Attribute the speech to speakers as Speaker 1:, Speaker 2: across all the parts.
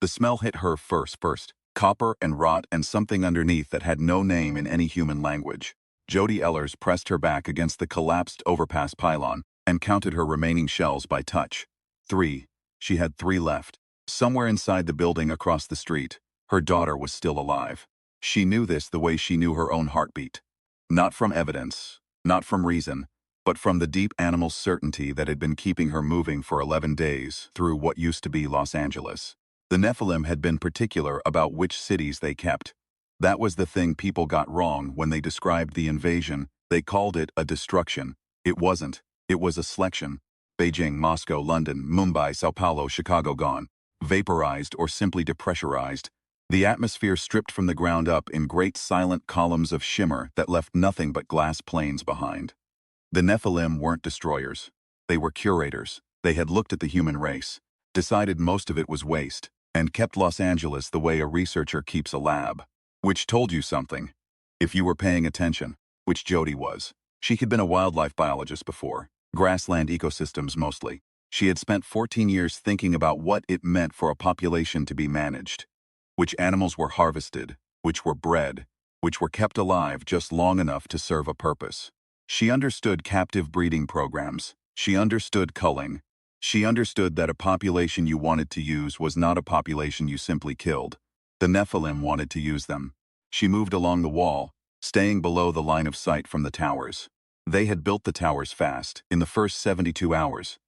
Speaker 1: The smell hit her first. Copper and rot and something underneath that had no name in any human language. Jody Ellers pressed her back against the collapsed overpass pylon and counted her remaining shells by touch. 3. She had 3 left. Somewhere inside the building across the street, her daughter was still alive. She knew this the way she knew her own heartbeat. Not from evidence, not from reason, but from the deep animal certainty that had been keeping her moving for 11 days through what used to be Los Angeles. The Nephilim had been particular about which cities they kept. That was the thing people got wrong when they described the invasion. They called it a destruction. It wasn't. It was a selection. Beijing, Moscow, London, Mumbai, Sao Paulo, Chicago gone. Vaporized or simply depressurized. The atmosphere stripped from the ground up in great silent columns of shimmer that left nothing but glass plains behind. The Nephilim weren't destroyers. They were curators. They had looked at the human race, decided most of it was waste, and kept Los Angeles the way a researcher keeps a lab. Which told you something, if you were paying attention, which Jody was. She had been a wildlife biologist before, grassland ecosystems mostly. She had spent 14 years thinking about what it meant for a population to be managed. Which animals were harvested, which were bred, which were kept alive just long enough to serve a purpose. She understood captive breeding programs. She understood culling. She understood that a population you wanted to use was not a population you simply killed. The Nephilim wanted to use them. She moved along the wall, staying below the line of sight from the towers. They had built the towers fast, in the first 72 hours.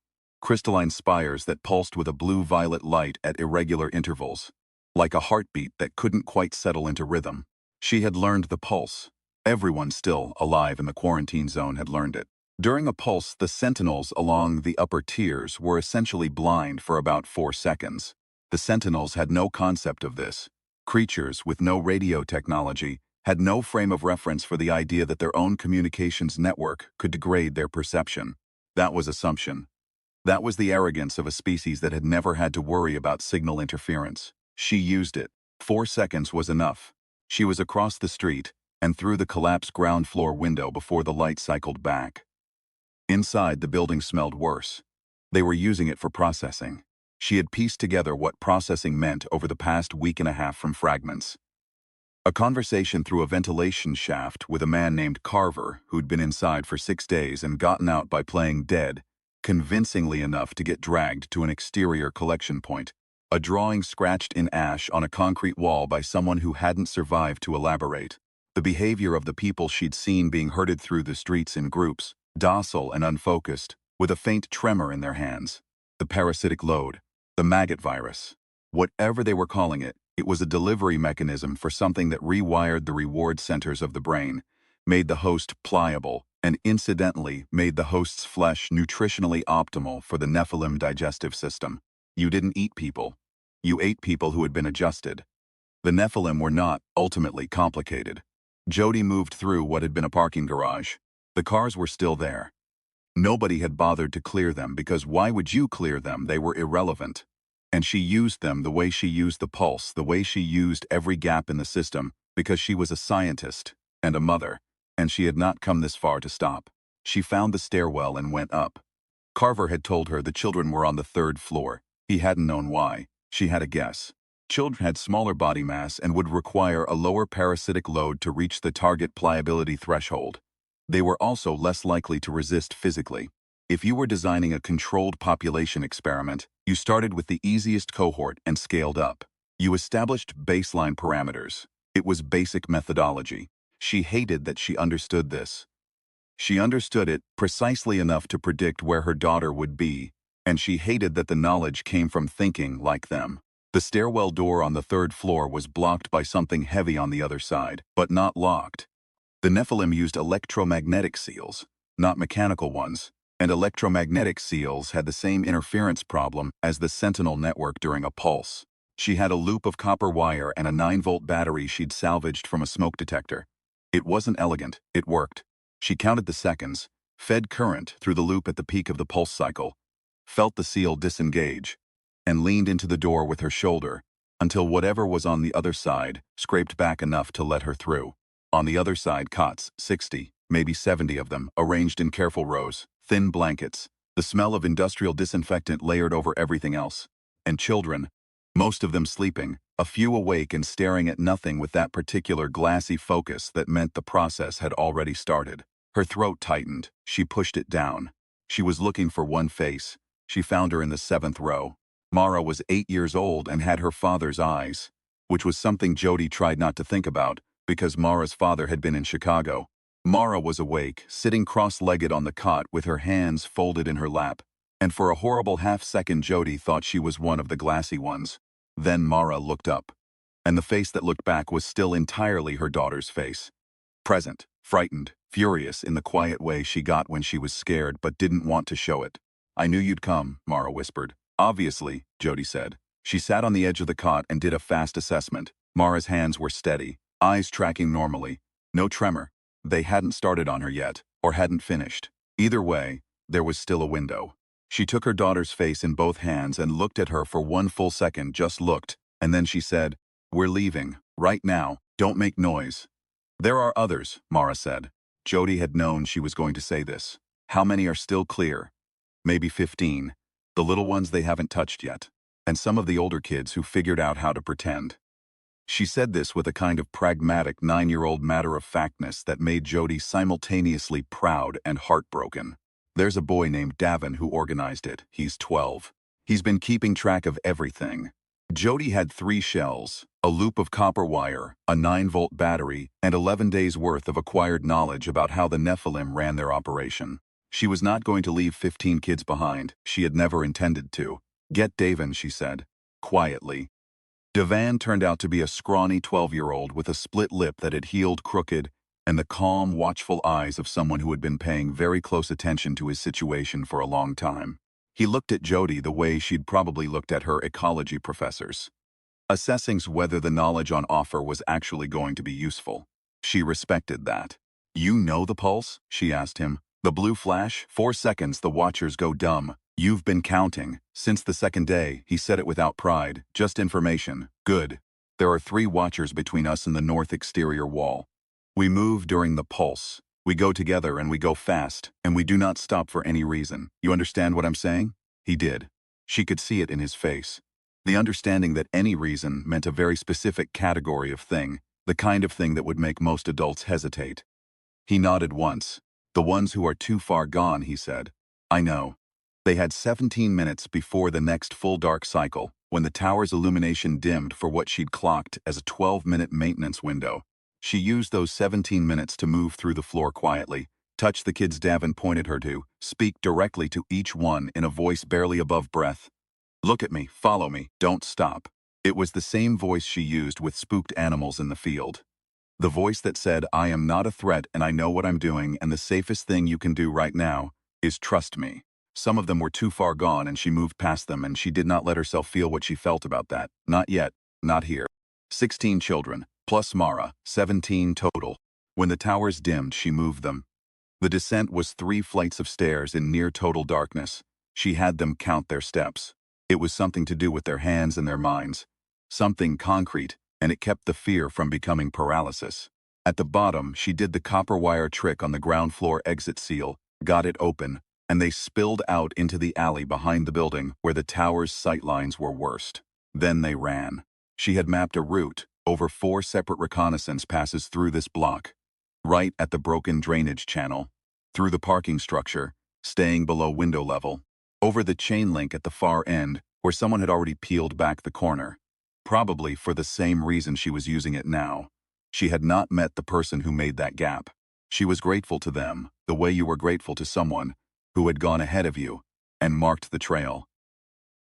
Speaker 1: Crystalline spires that pulsed with a blue-violet light at irregular intervals, like a heartbeat that couldn't quite settle into rhythm. She had learned the pulse. Everyone still alive in the quarantine zone had learned it. During a pulse, the sentinels along the upper tiers were essentially blind for about 4 seconds. The sentinels had no concept of this. Creatures with no radio technology had no frame of reference for the idea that their own communications network could degrade their perception. That was assumption. That was the arrogance of a species that had never had to worry about signal interference. She used it. 4 seconds was enough. She was across the street and through the collapsed ground floor window before the light cycled back. Inside, the building smelled worse. They were using it for processing. She had pieced together what processing meant over the past week and a half from fragments. A conversation through a ventilation shaft with a man named Carver who'd been inside for 6 days and gotten out by playing dead, convincingly enough to get dragged to an exterior collection point. A drawing scratched in ash on a concrete wall by someone who hadn't survived to elaborate. The behavior of the people she'd seen being herded through the streets in groups, docile and unfocused, with a faint tremor in their hands. The parasitic load. The maggot virus. Whatever they were calling it, it was a delivery mechanism for something that rewired the reward centers of the brain, made the host pliable, and incidentally made the host's flesh nutritionally optimal for the Nephilim digestive system. You didn't eat people. You ate people who had been adjusted. The Nephilim were not, ultimately, complicated. Jody moved through what had been a parking garage. The cars were still there. Nobody had bothered to clear them because why would you clear them? They were irrelevant. And she used them the way she used the pulse, the way she used every gap in the system, because she was a scientist and a mother, and she had not come this far to stop. She found the stairwell and went up. Carver had told her the children were on the 3rd floor. He hadn't known why. She had a guess. Children had smaller body mass and would require a lower parasitic load to reach the target pliability threshold. They were also less likely to resist physically. If you were designing a controlled population experiment, you started with the easiest cohort and scaled up. You established baseline parameters. It was basic methodology. She hated that she understood this. She understood it precisely enough to predict where her daughter would be, and she hated that the knowledge came from thinking like them. The stairwell door on the 3rd floor was blocked by something heavy on the other side, but not locked. The Nephilim used electromagnetic seals, not mechanical ones, and electromagnetic seals had the same interference problem as the Sentinel network during a pulse. She had a loop of copper wire and a 9-volt battery she'd salvaged from a smoke detector. It wasn't elegant, it worked. She counted the seconds, fed current through the loop at the peak of the pulse cycle, felt the seal disengage, and leaned into the door with her shoulder until whatever was on the other side scraped back enough to let her through. On the other side, cots, 60, maybe 70 of them, arranged in careful rows, thin blankets, the smell of industrial disinfectant layered over everything else, and children, Most of them sleeping, a few awake and staring at nothing with that particular glassy focus that meant the process had already started. Her throat tightened. She pushed it down. She was looking for one face. She found her in the 7th row. Mara was 8 years old and had her father's eyes, which was something Jody tried not to think about, because Mara's father had been in Chicago. Mara was awake, sitting cross-legged on the cot with her hands folded in her lap, and for a horrible half-second Jody thought she was one of the glassy ones. Then Mara looked up, and the face that looked back was still entirely her daughter's face. Present, frightened, furious in the quiet way she got when she was scared but didn't want to show it. "I knew you'd come," Mara whispered. "Obviously," Jody said. She sat on the edge of the cot and did a fast assessment. Mara's hands were steady, eyes tracking normally. No tremor. They hadn't started on her yet, or hadn't finished. Either way, there was still a window. She took her daughter's face in both hands and looked at her for one full second, just looked, and then she said, "We're leaving. Right now. Don't make noise." "There are others," Mara said. Jody had known she was going to say this. "How many are still clear?" "Maybe 15. The little ones they haven't touched yet. And some of the older kids who figured out how to pretend." She said this with a kind of pragmatic 9-year-old matter-of-factness that made Jody simultaneously proud and heartbroken. "There's a boy named Davin who organized it. He's 12. He's been keeping track of everything." Jody had 3 shells, a loop of copper wire, a 9-volt battery, and 11 days' worth of acquired knowledge about how the Nephilim ran their operation. She was not going to leave 15 kids behind. She had never intended to. "Get Davin," she said, quietly. Devan turned out to be a scrawny 12-year-old with a split lip that had healed crooked and the calm, watchful eyes of someone who had been paying very close attention to his situation for a long time. He looked at Jody the way she'd probably looked at her ecology professors, assessing whether the knowledge on offer was actually going to be useful. She respected that. "You know the pulse?" she asked him. "The blue flash? 4 seconds, the watchers go dumb. You've been counting. Since the 2nd day," he said it without pride. "Just information. Good. There are 3 watchers between us and the north exterior wall. We move during the pulse. We go together and we go fast, and we do not stop for any reason. You understand what I'm saying?" He did. She could see it in his face. The understanding that any reason meant a very specific category of thing, the kind of thing that would make most adults hesitate. He nodded once. "The ones who are too far gone," he said. "I know." They had 17 minutes before the next full dark cycle, when the tower's illumination dimmed for what she'd clocked as a 12-minute maintenance window. She used those 17 minutes to move through the floor quietly, touch the kids Davin pointed her to, speak directly to each one in a voice barely above breath. "Look at me, follow me, don't stop." It was the same voice she used with spooked animals in the field. The voice that said, "I am not a threat and I know what I'm doing, and the safest thing you can do right now is trust me." Some of them were too far gone and she moved past them, and she did not let herself feel what she felt about that. Not yet, not here. 16 children, plus Mara, 17 total. When the towers dimmed, she moved them. The descent was 3 flights of stairs in near total darkness. She had them count their steps. It was something to do with their hands and their minds. Something concrete, and it kept the fear from becoming paralysis. At the bottom, she did the copper wire trick on the ground floor exit seal, got it open, and they spilled out into the alley behind the building where the tower's sightlines were worst. Then they ran. She had mapped a route, over 4 separate reconnaissance passes through this block, right at the broken drainage channel, through the parking structure, staying below window level, over the chain link at the far end where someone had already peeled back the corner, probably for the same reason she was using it now. She had not met the person who made that gap. She was grateful to them, the way you were grateful to someone who had gone ahead of you and marked the trail.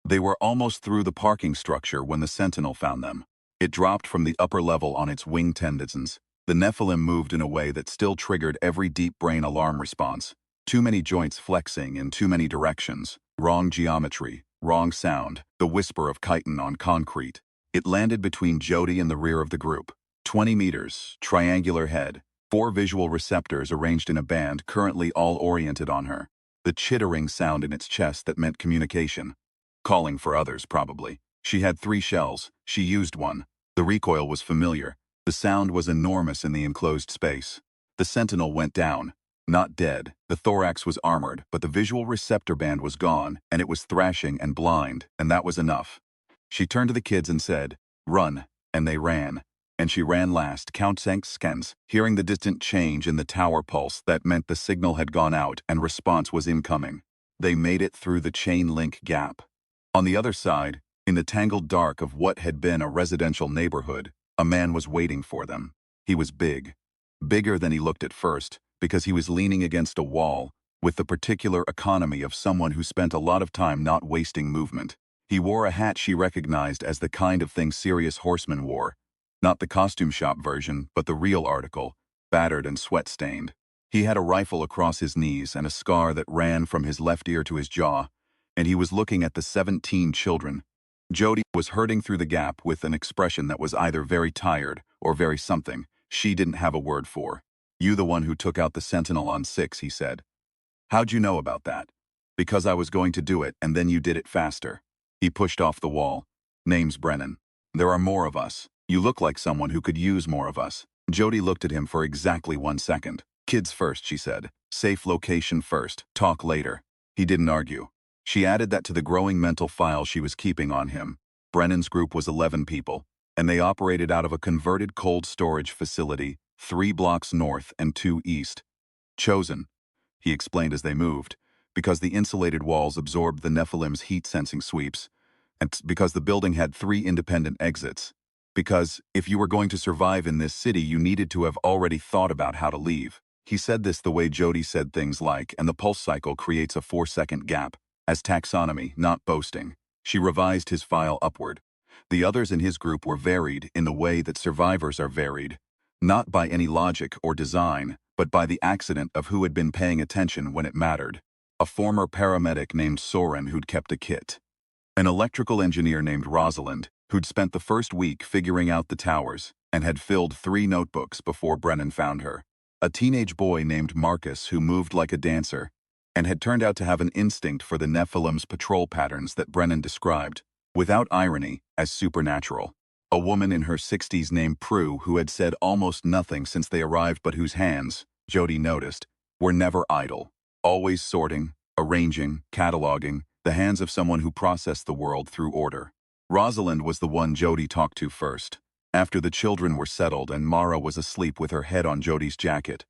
Speaker 1: They were almost through the parking structure when the Sentinel found them. It dropped from the upper level on its wing tendons. The Nephilim moved in a way that still triggered every deep brain alarm response. Too many joints flexing in too many directions. Wrong geometry, wrong sound, the whisper of chitin on concrete. It landed between Jody and the rear of the group. 20 meters, triangular head, 4 visual receptors arranged in a band currently all oriented on her. The chittering sound in its chest that meant communication. Calling for others, probably. She had 3 shells. She used one. The recoil was familiar. The sound was enormous in the enclosed space. The Sentinel went down. Not dead. The thorax was armored, but the visual receptor band was gone, and it was thrashing and blind, and that was enough. She turned to the kids and said, "Run," and they ran. And she ran last, Count Skens, hearing the distant change in the tower pulse that meant the signal had gone out and response was incoming. They made it through the chain link gap. On the other side, in the tangled dark of what had been a residential neighborhood, a man was waiting for them. He was big. Bigger than he looked at first, because he was leaning against a wall, with the particular economy of someone who spent a lot of time not wasting movement. He wore a hat she recognized as the kind of thing serious horsemen wore. Not the costume shop version, but the real article, battered and sweat-stained. He had a rifle across his knees and a scar that ran from his left ear to his jaw, and he was looking at the 17 children. Jody was herding through the gap with an expression that was either very tired or very something she didn't have a word for. "You the one who took out the Sentinel on 6, he said. "How'd you know about that?" "Because I was going to do it and then you did it faster." He pushed off the wall. "Name's Brennan. There are more of us. You look like someone who could use more of us." Jody looked at him for exactly 1 second. "Kids first," she said. "Safe location first. Talk later." He didn't argue. She added that to the growing mental file she was keeping on him. Brennan's group was 11 people, and they operated out of a converted cold storage facility 3 blocks north and 2 east. "Chosen," he explained as they moved, "because the insulated walls absorbed the Nephilim's heat-sensing sweeps, and because the building had 3 independent exits. Because if you were going to survive in this city, you needed to have already thought about how to leave." He said this the way Jody said things like, "And the pulse cycle creates a 4-second gap," as taxonomy, not boasting. She revised his file upward. The others in his group were varied in the way that survivors are varied, not by any logic or design, but by the accident of who had been paying attention when it mattered. A former paramedic named Soren who'd kept a kit. An electrical engineer named Rosalind, who'd spent the first week figuring out the towers and had filled 3 notebooks before Brennan found her. A teenage boy named Marcus who moved like a dancer and had turned out to have an instinct for the Nephilim's patrol patterns that Brennan described, without irony, as supernatural. A woman in her 60s named Prue who had said almost nothing since they arrived but whose hands, Jody noticed, were never idle, always sorting, arranging, cataloging, the hands of someone who processed the world through order. Rosalind was the one Jody talked to first, after the children were settled and Mara was asleep with her head on Jody's jacket,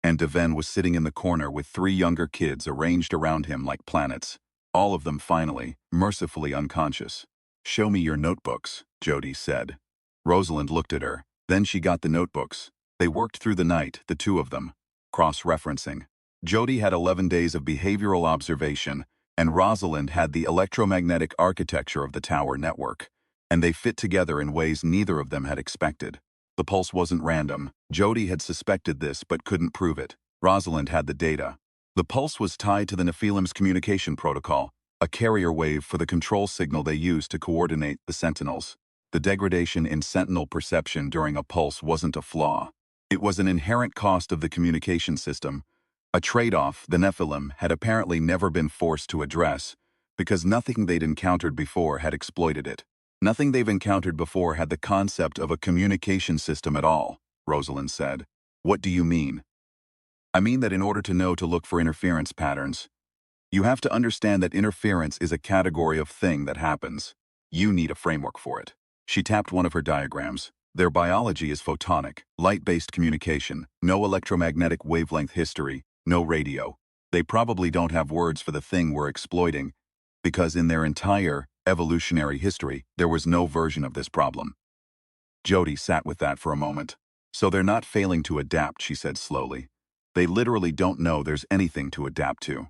Speaker 1: and Deven was sitting in the corner with 3 younger kids arranged around him like planets, all of them finally, mercifully unconscious. "Show me your notebooks," Jody said. Rosalind looked at her. Then she got the notebooks. They worked through the night, the 2 of them, cross-referencing. Jody had 11 days of behavioral observation, and Rosalind had the electromagnetic architecture of the tower network, and they fit together in ways neither of them had expected. The pulse wasn't random. Jody had suspected this but couldn't prove it. Rosalind had the data. The pulse was tied to the Nephilim's communication protocol, a carrier wave for the control signal they used to coordinate the Sentinels. The degradation in Sentinel perception during a pulse wasn't a flaw. It was an inherent cost of the communication system, a trade-off the Nephilim had apparently never been forced to address, because nothing they'd encountered before had exploited it. "Nothing they've encountered before had the concept of a communication system at all," Rosalind said. "What do you mean?" "I mean that in order to know to look for interference patterns, you have to understand that interference is a category of thing that happens. You need a framework for it." She tapped one of her diagrams. "Their biology is photonic, light-based communication, no electromagnetic wavelength history, no radio. They probably don't have words for the thing we're exploiting, because in their entire evolutionary history, there was no version of this problem." Jody sat with that for a moment. "So they're not failing to adapt," she said slowly. "They literally don't know there's anything to adapt to."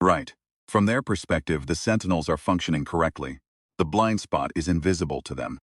Speaker 1: "Right. From their perspective, the Sentinels are functioning correctly. The blind spot is invisible to them."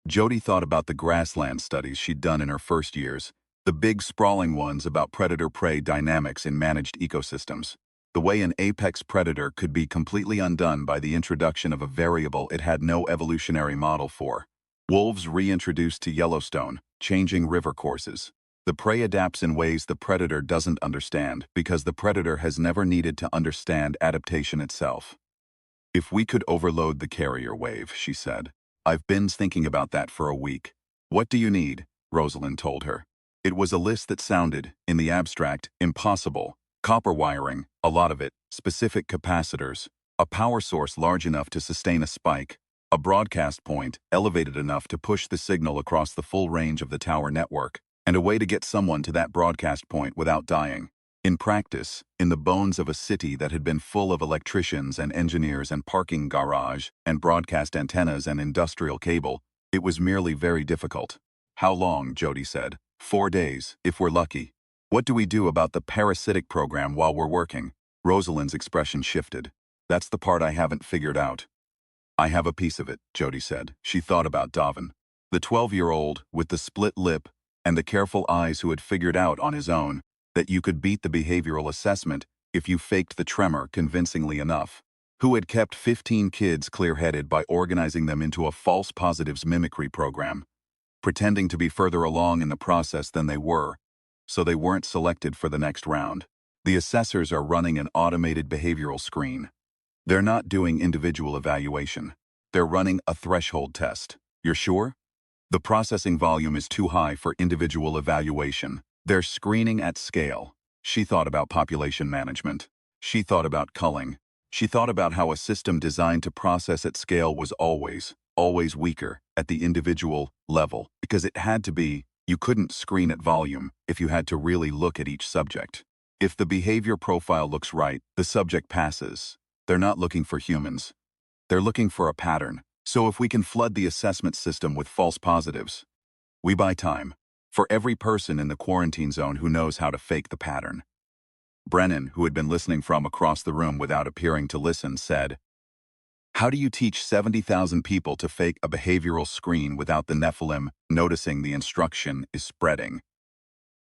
Speaker 1: Jody thought about the grassland studies she'd done in her first years, the big sprawling ones about predator-prey dynamics in managed ecosystems. The way an apex predator could be completely undone by the introduction of a variable it had no evolutionary model for. Wolves reintroduced to Yellowstone, changing river courses. The prey adapts in ways the predator doesn't understand because the predator has never needed to understand adaptation itself. "If we could overload the carrier wave," she said. "I've been thinking about that for a week." "What do you need?" Rosalind told her. It was a list that sounded, in the abstract, impossible. Copper wiring, a lot of it, specific capacitors, a power source large enough to sustain a spike, A broadcast point, elevated enough to push the signal across the full range of the tower network, and a way to get someone to that broadcast point without dying. In practice, in the bones of a city that had been full of electricians and engineers and parking garage and broadcast antennas and industrial cable, it was merely very difficult. How long, Jody said. 4 days, if we're lucky. What do we do about the parasitic program while we're working? Rosalind's expression shifted. That's the part I haven't figured out. I have a piece of it, Jody said. She thought about Davin. The 12-year-old, with the split lip and the careful eyes who had figured out on his own that you could beat the behavioral assessment if you faked the tremor convincingly enough. Who had kept 15 kids clear-headed by organizing them into a false positives mimicry program, pretending to be further along in the process than they were, so they weren't selected for the next round. The assessors are running an automated behavioral screen. They're not doing individual evaluation. They're running a threshold test. You're sure? The processing volume is too high for individual evaluation. They're screening at scale. She thought about population management. She thought about culling. She thought about how a system designed to process at scale was always weaker at the individual level, because it had to be. You couldn't screen at volume if you had to really look at each subject. If the behavior profile looks right, the subject passes. They're not looking for humans. They're looking for a pattern. So if we can flood the assessment system with false positives, we buy time for every person in the quarantine zone who knows how to fake the pattern. Brennan, who had been listening from across the room without appearing to listen, said, "How do you teach 70,000 people to fake a behavioral screen without the Nephilim noticing the instruction is spreading?"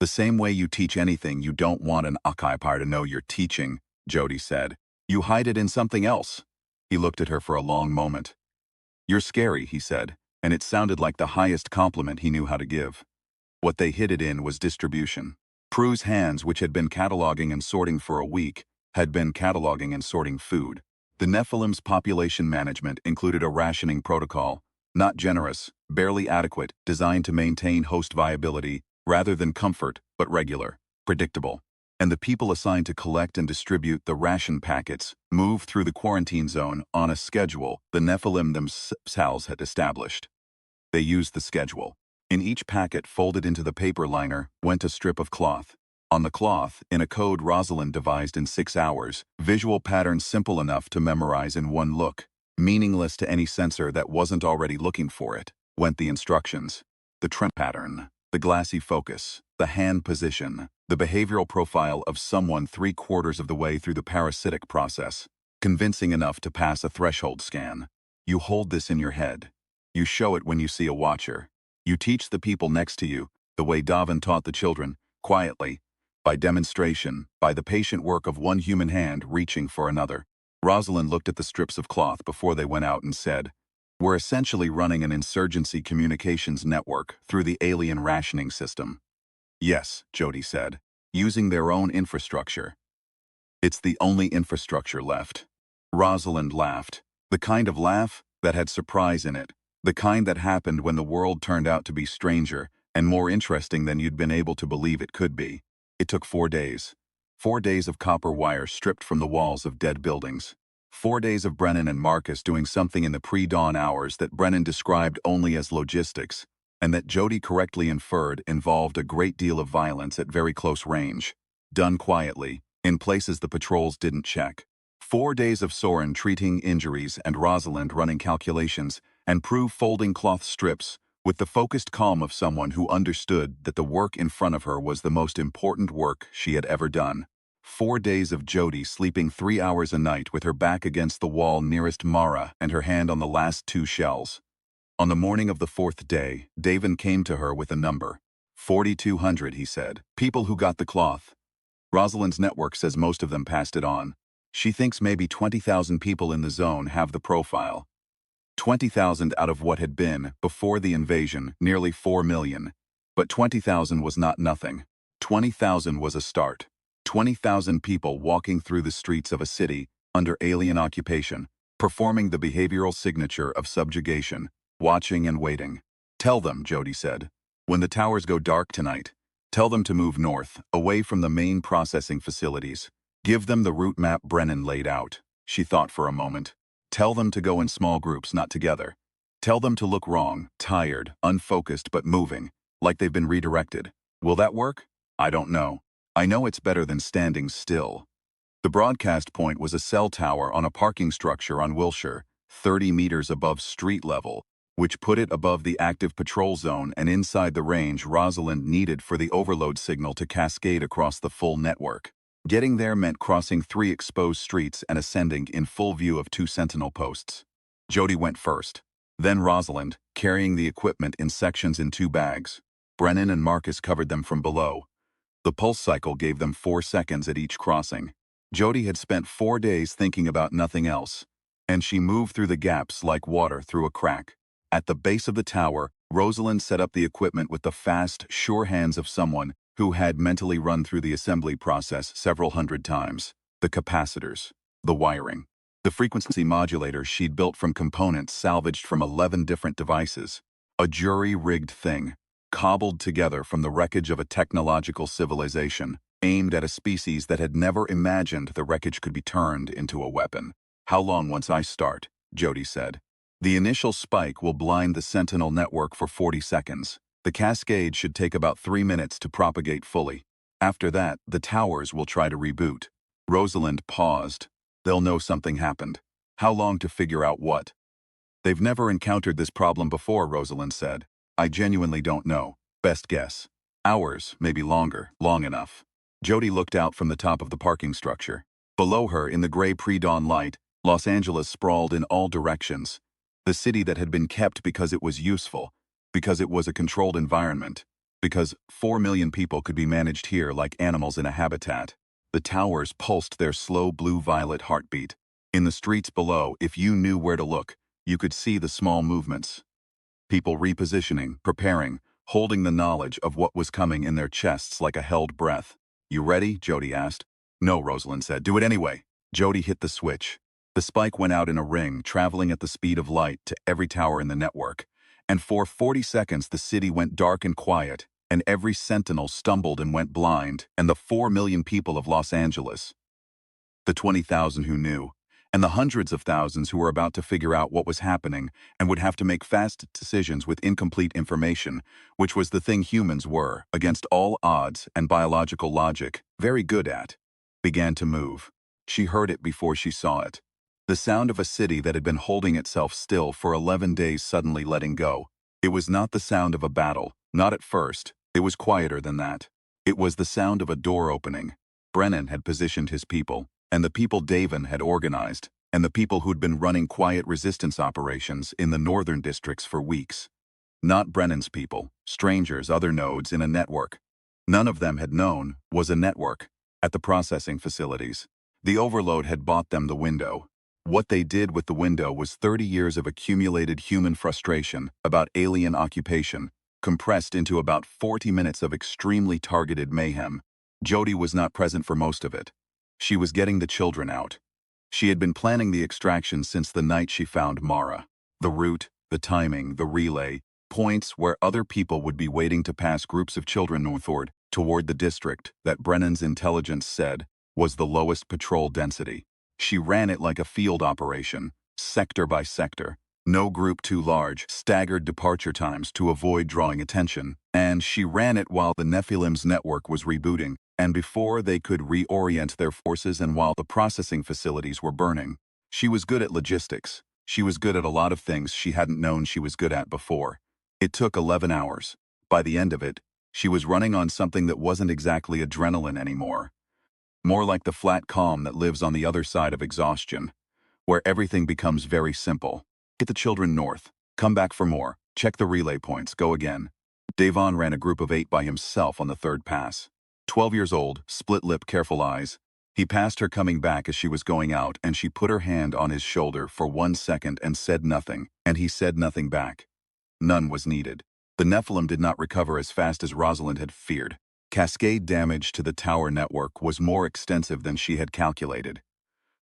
Speaker 1: "The same way you teach anything you don't want an occupy to know you're teaching," Jody said. "You hide it in something else." He looked at her for a long moment. "You're scary," he said, and it sounded like the highest compliment he knew how to give. What they hid it in was distribution. Prue's hands, which had been cataloging and sorting for a week, had been cataloging and sorting food. The Nephilim's population management included a rationing protocol, not generous, barely adequate, designed to maintain host viability rather than comfort, but regular, predictable. And the people assigned to collect and distribute the ration packets moved through the quarantine zone on a schedule the Nephilim themselves had established. They used the schedule. In each packet folded into the paper liner went a strip of cloth. On the cloth, in a code Rosalind devised in 6 hours, visual patterns simple enough to memorize in one look, meaningless to any sensor that wasn't already looking for it, went the instructions. The trend pattern, the glassy focus, the hand position, the behavioral profile of someone 3/4 of the way through the parasitic process, convincing enough to pass a threshold scan. You hold this in your head. You show it when you see a watcher. You teach the people next to you, the way Davin taught the children, quietly, by demonstration, by the patient work of one human hand reaching for another. Rosalind looked at the strips of cloth before they went out and said, "We're essentially running an insurgency communications network through the alien rationing system." "Yes," Jody said, "using their own infrastructure. It's the only infrastructure left." Rosalind laughed, the kind of laugh that had surprise in it. The kind that happened when the world turned out to be stranger and more interesting than you'd been able to believe it could be. It took 4 days. 4 days of copper wire stripped from the walls of dead buildings. 4 days of Brennan and Marcus doing something in the pre-dawn hours that Brennan described only as logistics, and that Jody correctly inferred involved a great deal of violence at very close range. Done quietly, in places the patrols didn't check. 4 days of Soren treating injuries and Rosalind running calculations, and Prue folding cloth strips, with the focused calm of someone who understood that the work in front of her was the most important work she had ever done. 4 days of Jody sleeping 3 hours a night with her back against the wall nearest Mara and her hand on the last 2 shells. On the morning of the 4th day, Davin came to her with a number. 4,200, he said. People who got the cloth. Rosalind's network says most of them passed it on. She thinks maybe 20,000 people in the zone have the profile. 20,000 out of what had been, before the invasion, nearly 4 million. But 20,000 was not nothing. 20,000 was a start. 20,000 people walking through the streets of a city, under alien occupation, performing the behavioral signature of subjugation, watching and waiting. "Tell them," Jody said, "when the towers go dark tonight, tell them to move north, away from the main processing facilities. Give them the route map Brennan laid out." She thought for a moment. Tell them to go in small groups, not together. Tell them to look wrong, tired, unfocused but moving, like they've been redirected. Will that work? I don't know. I know it's better than standing still. The broadcast point was a cell tower on a parking structure on Wilshire, 30 meters above street level, which put it above the active patrol zone and inside the range Rosalind needed for the overload signal to cascade across the full network. Getting there meant crossing 3 exposed streets and ascending in full view of 2 sentinel posts. Jody went first. Then Rosalind, carrying the equipment in sections in 2 bags. Brennan and Marcus covered them from below. The pulse cycle gave them 4 seconds at each crossing. Jody had spent 4 days thinking about nothing else, and she moved through the gaps like water through a crack. At the base of the tower, Rosalind set up the equipment with the fast, sure hands of someone who had mentally run through the assembly process several hundred times. The capacitors, the wiring, the frequency modulators she'd built from components salvaged from 11 different devices. A jury-rigged thing, cobbled together from the wreckage of a technological civilization, aimed at a species that had never imagined the wreckage could be turned into a weapon. How long once I start? Jody said. The initial spike will blind the Sentinel network for 40 seconds. The cascade should take about 3 minutes to propagate fully. After that, the towers will try to reboot. Rosalind paused. They'll know something happened. How long to figure out what? They've never encountered this problem before, Rosalind said. I genuinely don't know. Best guess. Hours, maybe longer, long enough. Jody looked out from the top of the parking structure. Below her, in the gray pre-dawn light, Los Angeles sprawled in all directions. The city that had been kept because it was useful, because it was a controlled environment, because 4 million people could be managed here like animals in a habitat. The towers pulsed their slow blue-violet heartbeat. In the streets below, if you knew where to look, you could see the small movements. People repositioning, preparing, holding the knowledge of what was coming in their chests like a held breath. You ready? Jody asked. No, Rosalind said. Do it anyway. Jody hit the switch. The spike went out in a ring, traveling at the speed of light to every tower in the network. And for 40 seconds the city went dark and quiet, and every sentinel stumbled and went blind, and the 4 million people of Los Angeles, the 20,000 who knew, and the hundreds of thousands who were about to figure out what was happening and would have to make fast decisions with incomplete information, which was the thing humans were, against all odds and biological logic, very good at, began to move. She heard it before she saw it. The sound of a city that had been holding itself still for 11 days suddenly letting go. It was not the sound of a battle, not at first. It was quieter than that. It was the sound of a door opening. Brennan had positioned his people, and the people Davin had organized, and the people who'd been running quiet resistance operations in the northern districts for weeks. Not Brennan's people, strangers, other nodes in a network. None of them had known was a network. At the processing facilities, the overload had bought them the window. What they did with the window was 30 years of accumulated human frustration about alien occupation, compressed into about 40 minutes of extremely targeted mayhem. Jody was not present for most of it. She was getting the children out. She had been planning the extraction since the night she found Mara. The route, the timing, the relay, points where other people would be waiting to pass groups of children northward, toward the district that Brennan's intelligence said was the lowest patrol density. She ran it like a field operation, sector by sector. No group too large, staggered departure times to avoid drawing attention. And she ran it while the Nephilim's network was rebooting, and before they could reorient their forces and while the processing facilities were burning. She was good at logistics. She was good at a lot of things she hadn't known she was good at before. It took 11 hours. By the end of it, she was running on something that wasn't exactly adrenaline anymore. More like the flat calm that lives on the other side of exhaustion, where everything becomes very simple. Get the children north. Come back for more. Check the relay points. Go again. Davon ran a group of 8 by himself on the 3rd pass. 12 years old, split lip, careful eyes. He passed her coming back as she was going out, and she put her hand on his shoulder for 1 second and said nothing, and he said nothing back. None was needed. The Nephilim did not recover as fast as Rosalind had feared. Cascade damage to the tower network was more extensive than she had calculated.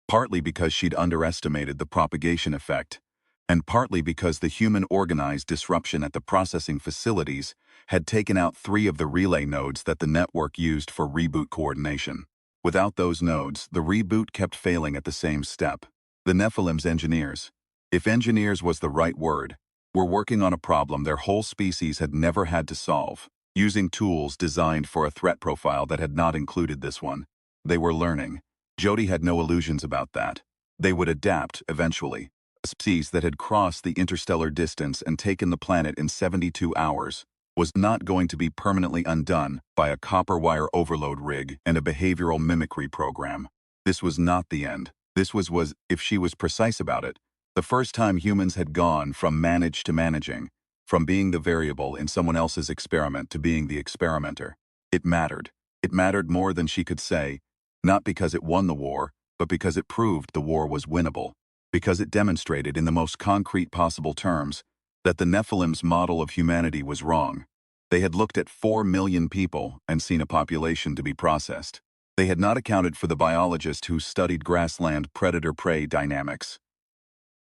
Speaker 1: Partly because she'd underestimated the propagation effect, and partly because the human-organized disruption at the processing facilities had taken out 3 of the relay nodes that the network used for reboot coordination. Without those nodes, the reboot kept failing at the same step. The Nephilim's engineers. If engineers was the right word, were working on a problem their whole species had never had to solve, using tools designed for a threat profile that had not included this one. They were learning. Jody had no illusions about that. They would adapt, eventually. A species that had crossed the interstellar distance and taken the planet in 72 hours was not going to be permanently undone by a copper wire overload rig and a behavioral mimicry program. This was not the end. This was, if she was precise about it, the first time humans had gone from managed to managing, from being the variable in someone else's experiment to being the experimenter. It mattered. It mattered more than she could say, not because it won the war, but because it proved the war was winnable, because it demonstrated in the most concrete possible terms that the Nephilim's model of humanity was wrong. They had looked at 4 million people and seen a population to be processed. They had not accounted for the biologist who studied grassland predator-prey dynamics.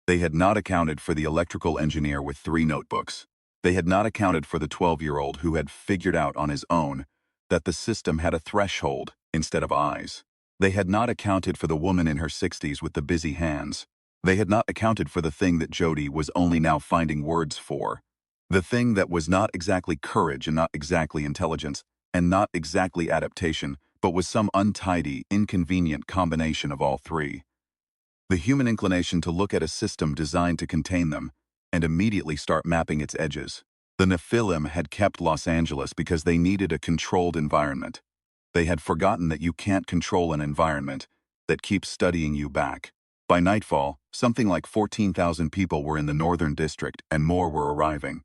Speaker 1: They had not accounted for the electrical engineer with 3 notebooks. They had not accounted for the 12-year-old who had figured out on his own that the system had a threshold instead of eyes. They had not accounted for the woman in her 60s with the busy hands. They had not accounted for the thing that Jody was only now finding words for. The thing that was not exactly courage and not exactly intelligence and not exactly adaptation, but was some untidy, inconvenient combination of all 3. The human inclination to look at a system designed to contain them and immediately start mapping its edges. The Nephilim had kept Los Angeles because they needed a controlled environment. They had forgotten that you can't control an environment that keeps studying you back. By nightfall, something like 14,000 people were in the northern district and more were arriving.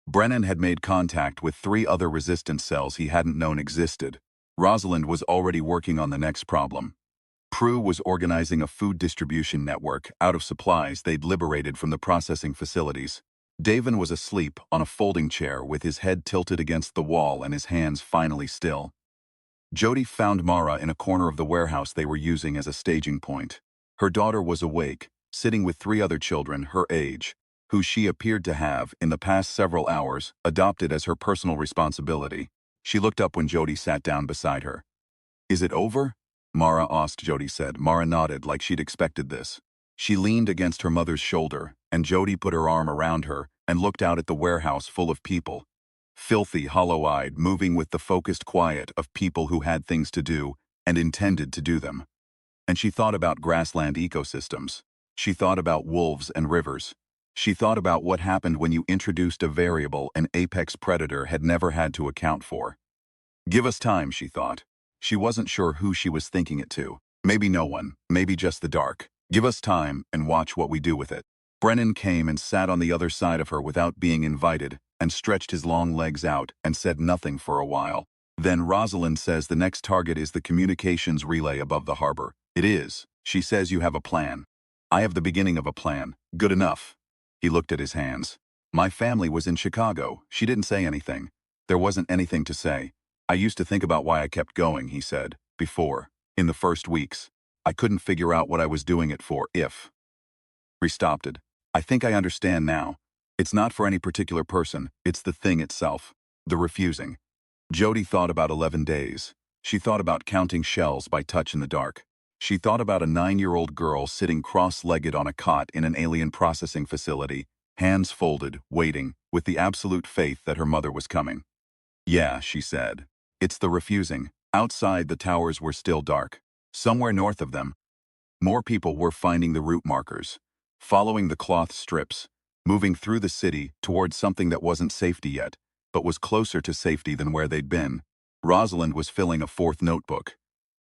Speaker 1: Brennan had made contact with 3 other resistance cells he hadn't known existed. Rosalind was already working on the next problem. Prue was organizing a food distribution network out of supplies they'd liberated from the processing facilities. Davin was asleep on a folding chair with his head tilted against the wall and his hands finally still. Jody found Mara in a corner of the warehouse they were using as a staging point. Her daughter was awake, sitting with 3 other children her age, who she appeared to have, in the past several hours, adopted as her personal responsibility. She looked up when Jody sat down beside her. "Is it over?" Mara asked, Jody said. Mara nodded like she'd expected this. She leaned against her mother's shoulder, and Jody put her arm around her and looked out at the warehouse full of people. Filthy, hollow-eyed, moving with the focused quiet of people who had things to do and intended to do them. And she thought about grassland ecosystems. She thought about wolves and rivers. She thought about what happened when you introduced a variable an apex predator had never had to account for. Give us time, she thought. She wasn't sure who she was thinking it to. Maybe no one, maybe just the dark. Give us time and watch what we do with it. Brennan came and sat on the other side of her without being invited and stretched his long legs out and said nothing for a while. Then Rosalind says the next target is the communications relay above the harbor. It is. She says you have a plan. I have the beginning of a plan. Good enough. He looked at his hands. My family was in Chicago. She didn't say anything. There wasn't anything to say. I used to think about why I kept going, he said, before, in the first weeks. I couldn't figure out what I was doing it for if. He stopped it. I think I understand now. It's not for any particular person, it's the thing itself. The refusing. Jody thought about 11 days. She thought about counting shells by touch in the dark. She thought about a 9-year-old girl sitting cross-legged on a cot in an alien processing facility, hands folded, waiting, with the absolute faith that her mother was coming. Yeah, she said. It's the refusing. Outside, the towers were still dark. Somewhere north of them, more people were finding the route markers, following the cloth strips, moving through the city towards something that wasn't safety yet, but was closer to safety than where they'd been. Rosalind was filling a 4th notebook.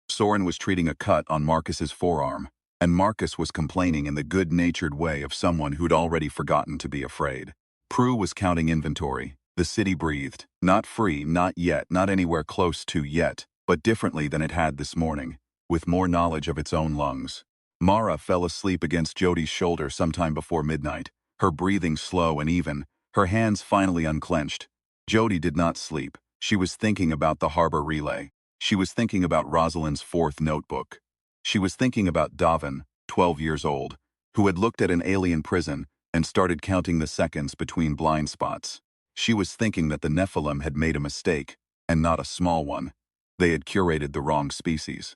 Speaker 1: Soren was treating a cut on Marcus's forearm, and Marcus was complaining in the good-natured way of someone who'd already forgotten to be afraid. Prue was counting inventory. The city breathed, not free, not yet, not anywhere close to yet, but differently than it had this morning, with more knowledge of its own lungs. Mara fell asleep against Jody's shoulder sometime before midnight, her breathing slow and even, her hands finally unclenched. Jody did not sleep. She was thinking about the harbor relay. She was thinking about Rosalind's 4th notebook. She was thinking about Davin, 12 years old, who had looked at an alien prison and started counting the seconds between blind spots. She was thinking that the Nephilim had made a mistake, and not a small one. They had curated the wrong species.